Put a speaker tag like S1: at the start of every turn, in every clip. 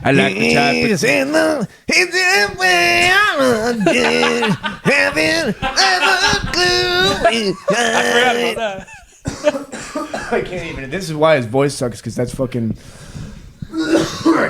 S1: I like the type of...
S2: He's in the way I'm again, having a clue.
S1: I forgot about that.
S2: I can't even. This is why his voice sucks, because that's fucking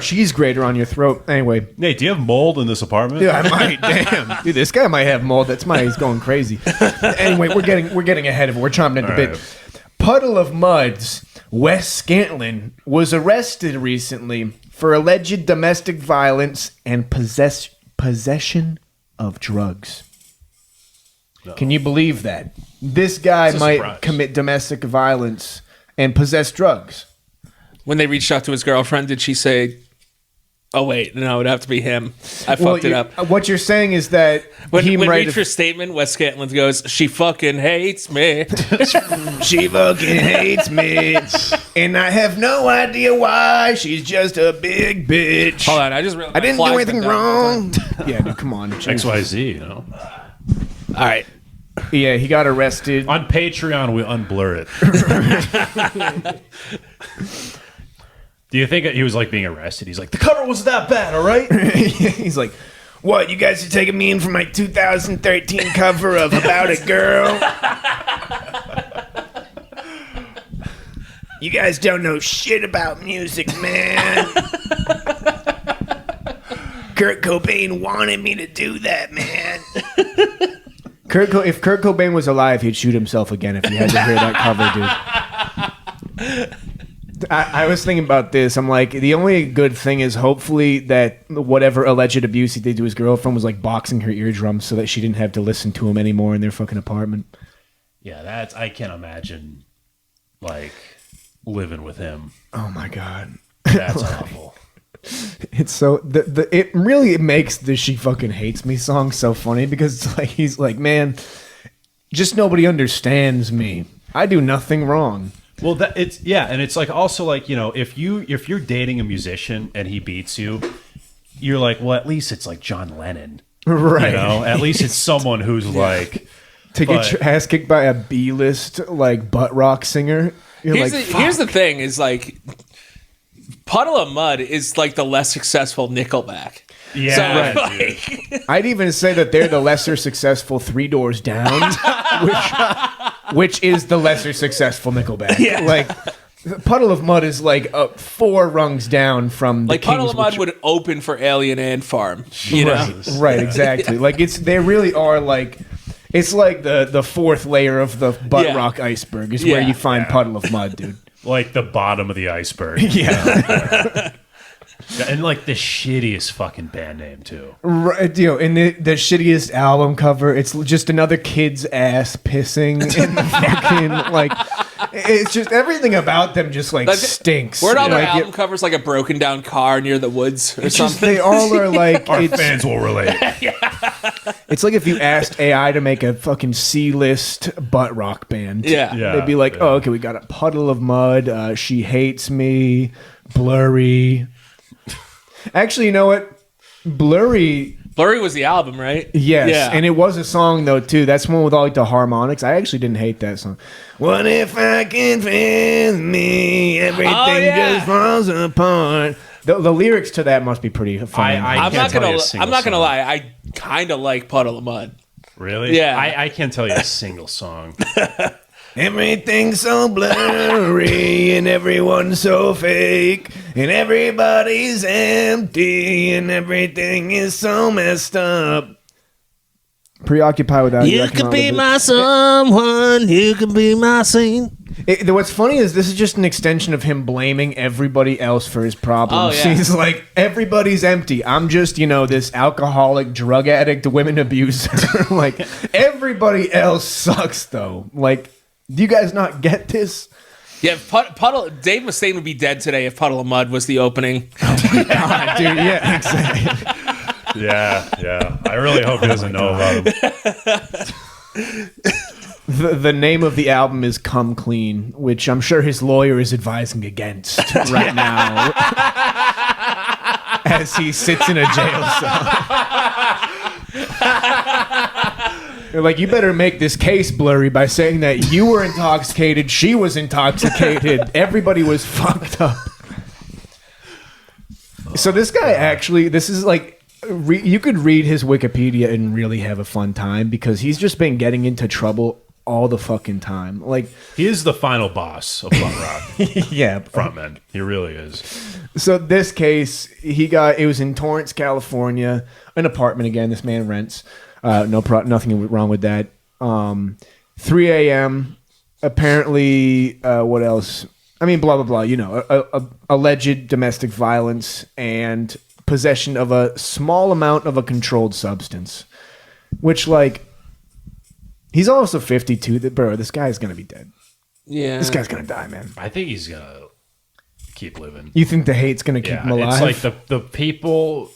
S2: cheese grater on your throat. Anyway.
S3: Nate, do you have mold in this apartment?
S2: Yeah, I might. Damn. Dude, this guy might have mold. That's why he's going crazy. Anyway, we're getting ahead of it. We're chomping at the bit. Puddle of Mud's Wes Scantlin was arrested recently for alleged domestic violence and possession of drugs. No. Can you believe that? This guy might commit domestic violence and possess drugs.
S1: When they reached out to his girlfriend, did she say, oh, wait, no, it would have to be him. I fucked it up.
S2: What you're saying is that
S1: when reached her statement, Wes Scantlin goes, she fucking hates me.
S2: She fucking hates me. And I have no idea why. She's just a big bitch.
S1: Hold on, I just realized
S2: I didn't do anything wrong. Yeah, dude, come on.
S3: XYZ, you know.
S1: All right.
S2: Yeah, he got arrested.
S3: On Patreon, we unblur it. Do you think he was like being arrested? He's like, the cover wasn't that bad, all right?
S2: He's like, what, you guys are taking me in for my 2013 cover of About a Girl? You guys don't know shit about music, man. Kurt Cobain wanted me to do that, man. If Kurt Cobain was alive, he'd shoot himself again if he had to hear that cover, dude. I was thinking about this. I'm like, the only good thing is hopefully that whatever alleged abuse he did to his girlfriend was like boxing her eardrums so that she didn't have to listen to him anymore in their fucking apartment.
S3: Yeah, I can't imagine like living with him.
S2: Oh my God.
S3: That's awful.
S2: It's so it really makes the "She Fucking Hates Me" song so funny because it's like he's like, man, just nobody understands me. I do nothing wrong.
S3: Well, and it's like also like, you know, if you're dating a musician and he beats you, you're like, well, at least it's like John Lennon,
S2: right?
S3: You know, at least it's someone who's like
S2: to get your ass kicked by a B-list like butt rock singer.
S1: Here's the thing: is like Puddle of Mud is like the less successful Nickelback.
S3: Yeah,
S1: so, like,
S2: I'd even say that they're the lesser successful Three Doors Down, which is the lesser successful Nickelback. Yeah. Like Puddle of Mud is like 4 rungs down from the
S1: like
S2: Kings,
S1: Puddle of Mud would open for Alien Ant Farm. You know?
S2: Right, exactly. Like they really are like. It's like the fourth layer of the butt rock iceberg is where you find Puddle of Mud, dude.
S3: Like the bottom of the iceberg.
S2: Yeah.
S3: And like the shittiest fucking band name too.
S2: Right, you know, and the shittiest album cover, it's just another kid's ass pissing in the fucking like it's just everything about them just like stinks.
S1: Weren't all their album covers like a broken down car near the woods or something?
S2: Just, they all are like
S3: our fans will relate.
S2: It's like if you asked AI to make a fucking C-list butt rock band.
S1: Yeah.
S2: They'd be like, oh, okay, we got a Puddle of Mud, She Hates Me, Blurry. Actually, you know what? Blurry
S1: was the album, right?
S2: Yes,
S1: yeah.
S2: And it was a song, though, too. That's one with all like the harmonics. I actually didn't hate that song. What if I can find me? Everything just falls apart. The lyrics to that must be pretty funny.
S1: I'm not gonna lie. I kind of like Puddle of Mud.
S3: Really?
S1: Yeah.
S3: I can't tell you a single song.
S2: Everything's so blurry and everyone's so fake and everybody's empty and everything is so messed up. Preoccupied without you.
S4: You could be my someone. You could be my scene.
S2: What's funny is this is just an extension of him blaming everybody else for his problems.
S1: Oh, yeah.
S2: He's like, everybody's empty. I'm just, this alcoholic, drug addict, women abuser. Like, everybody else sucks, though. Like, do you guys not get this?
S1: Yeah, Dave Mustaine would be dead today if Puddle of Mud was the opening.
S2: Oh my God, dude. Yeah, exactly.
S3: Yeah. I really hope he doesn't know about him.
S2: The name of the album is Come Clean, which I'm sure his lawyer is advising against right now as he sits in a jail cell. They're like, you better make this case blurry by saying that you were intoxicated, she was intoxicated, everybody was fucked up. So this guy actually, this is like, you could read his Wikipedia and really have a fun time because he's just been getting into trouble all the fucking time. Like,
S3: he is the final boss of punk rock.
S2: yeah,
S3: Frontman. He really is.
S2: So this case, it was in Torrance, California, an apartment again. This man rents. Nothing wrong with that. 3 a.m. Apparently, what else? I mean, blah, blah, blah. You know, alleged domestic violence and possession of a small amount of a controlled substance. Which, like, he's also 52. Bro, this guy's going to be dead.
S1: Yeah.
S2: This guy's going to die, man.
S3: I think he's going to keep living.
S2: You think the hate's going to keep him alive?
S3: It's like the people...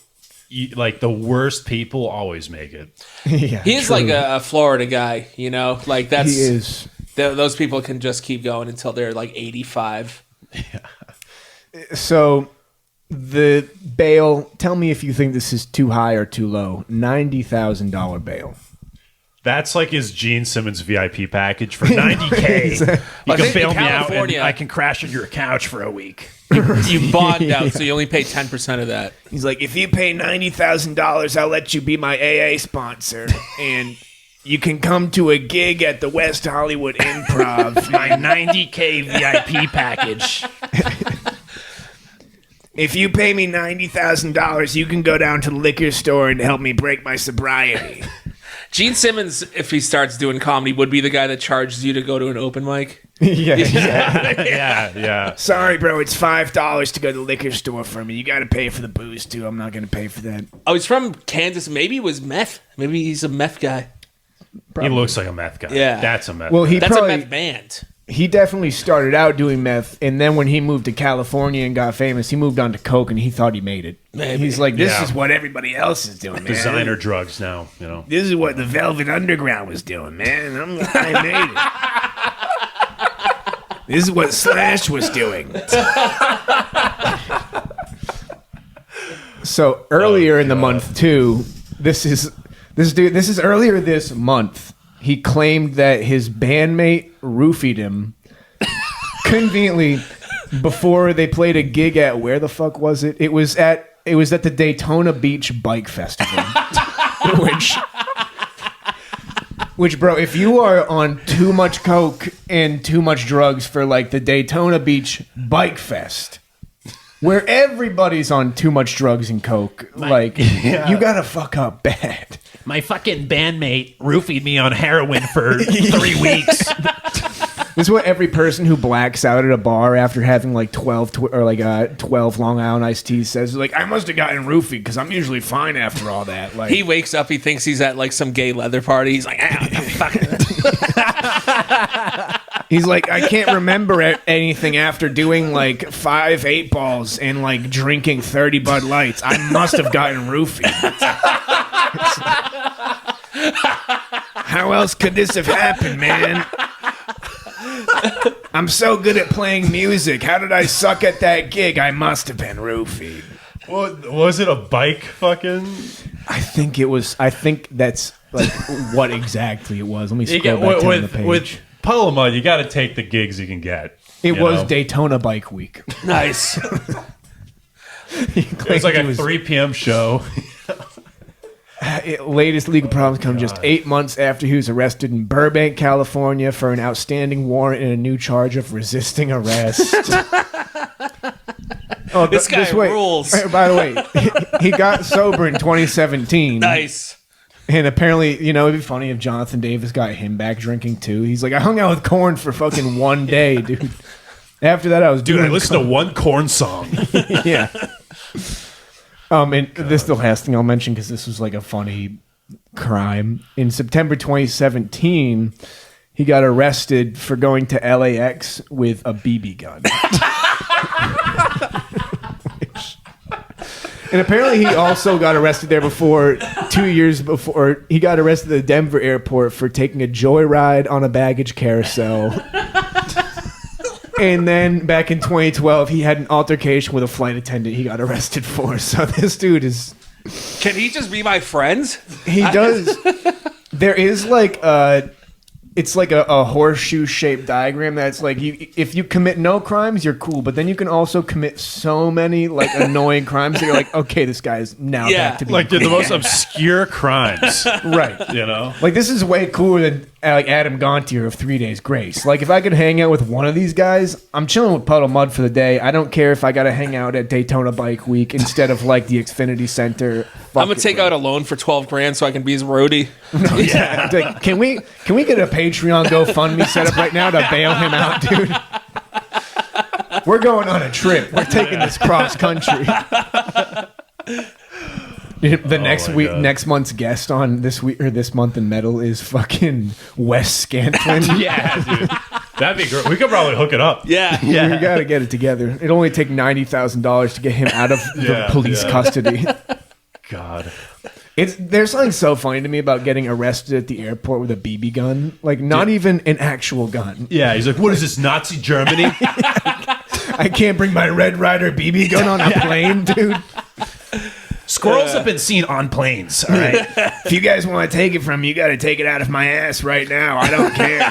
S3: Like the worst people always make it.
S2: Yeah,
S1: he is
S2: true.
S1: like a Florida guy, you know. Like that's
S2: he is.
S1: Those people can just keep going until they're like 85.
S3: Yeah.
S2: So the bail. Tell me if you think this is too high or too low. $90,000 bail.
S3: That's like his Gene Simmons VIP package for $90K. You can bail me out and I can crash on your couch for a week.
S1: You bond out, so you only pay 10% of that.
S2: He's like, if you pay $90,000, I'll let you be my AA sponsor, and you can come to a gig at the West Hollywood Improv.
S3: My $90K VIP package.
S2: If you pay me $90,000, you can go down to the liquor store and help me break my sobriety.
S1: Gene Simmons, if he starts doing comedy, would be the guy that charges you to go to an open mic.
S3: Yeah.
S2: Sorry, bro, it's $5 to go to the liquor store for me. You got to pay for the booze, too. I'm not going to pay for that.
S1: Oh, he's from Kansas. Maybe it was meth. Maybe he's a meth guy.
S3: He looks like a meth guy.
S1: Yeah.
S3: That's a meth
S2: Well,
S3: guy.
S1: That's a meth band.
S2: He definitely started out doing meth, and then when he moved to California and got famous, he moved on to coke, and he thought he made it.
S1: Maybe.
S2: He's like, this
S3: Yeah.
S2: is what everybody else is doing, man.
S3: Designer drugs now, you know.
S2: This is what the Velvet Underground was doing, man. I made it. This is what Slash was doing. So earlier in the month too, this is earlier this month. He claimed that his bandmate roofied him conveniently before they played a gig at where the fuck was it? It was at the Daytona Beach Bike Festival. Which, bro, if you are on too much coke and too much drugs for like the Daytona Beach Bike Fest, where everybody's on too much drugs and coke, you gotta fuck up bad.
S3: My fucking bandmate roofied me on heroin for 3 weeks.
S2: This is what every person who blacks out at a bar after having like 12 Long Island iced teas says. Like, I must have gotten roofied because I'm usually fine after all that. Like,
S1: He wakes up, he thinks he's at like some gay leather party. He's like, fuck.
S2: he's like, I can't remember anything after doing like 5 8-balls and like drinking 30 Bud Lights. I must have gotten roofied. How else could this have happened, man? I'm so good at playing music. How did I suck at that gig? I must have been roofied.
S3: Well, was it a bike fucking?
S2: I think that's like what exactly it was. Let me scroll back down the page.
S3: With Puddle of Mud, you got to take the gigs you can get.
S2: It was Daytona Bike Week.
S1: Nice.
S3: It was like a 3 p.m. show.
S2: Latest legal problems come just 8 months after he was arrested in Burbank, California for an outstanding warrant and a new charge of resisting arrest.
S1: This guy rules.
S2: By the way, he got sober in 2017.
S1: Nice.
S2: And apparently, it'd be funny if Jonathan Davis got him back drinking too. He's like, I hung out with Korn for fucking 1 day, dude. After that, I was
S3: Dude, I listened to one Korn song.
S2: Yeah. And this is the last thing I'll mention because this was like a funny crime. In September 2017, he got arrested for going to LAX with a BB gun. And apparently he also got arrested there before, 2 years before. He got arrested at the Denver airport for taking a joyride on a baggage carousel. And then back in 2012, he had an altercation with a flight attendant he got arrested for. So this dude is...
S1: Can he just be my friend?
S2: He does. There is like a it's like a horseshoe shaped diagram that's like if you commit no crimes, you're cool, but then you can also commit so many like annoying crimes that you're like, okay, this guy's now back to being
S3: like
S2: cool.
S3: the most obscure crimes,
S2: right.
S3: you know?
S2: Like this is way cooler than like Adam Gontier of 3 Days Grace. Like if I could hang out with one of these guys, I'm chilling with Puddle Mud for the day. I don't care if I got to hang out at Daytona Bike Week instead of like the Xfinity Center.
S1: I'm gonna take out a loan for $12,000 so I can be his roadie.
S2: Yeah. Like, can we get a Patreon GoFundMe set up right now to bail him out, dude? We're going on a trip. We're taking this cross country. The next month's guest on this week or this month in metal is fucking Wes Scantlin.
S3: Yeah, dude. That'd be great. We could probably hook it up.
S1: Yeah.
S2: We gotta get it together. It'd only take $90,000 to get him out of the police custody.
S3: God.
S2: There's something so funny to me about getting arrested at the airport with a BB gun. Like, not even an actual gun.
S3: Yeah, he's like, what is this, Nazi Germany?
S2: I can't bring my Red Ryder BB gun on a plane, dude.
S3: Squirrels have been seen on planes, all right?
S2: If you guys want to take it from me, you got to take it out of my ass right now. I don't care.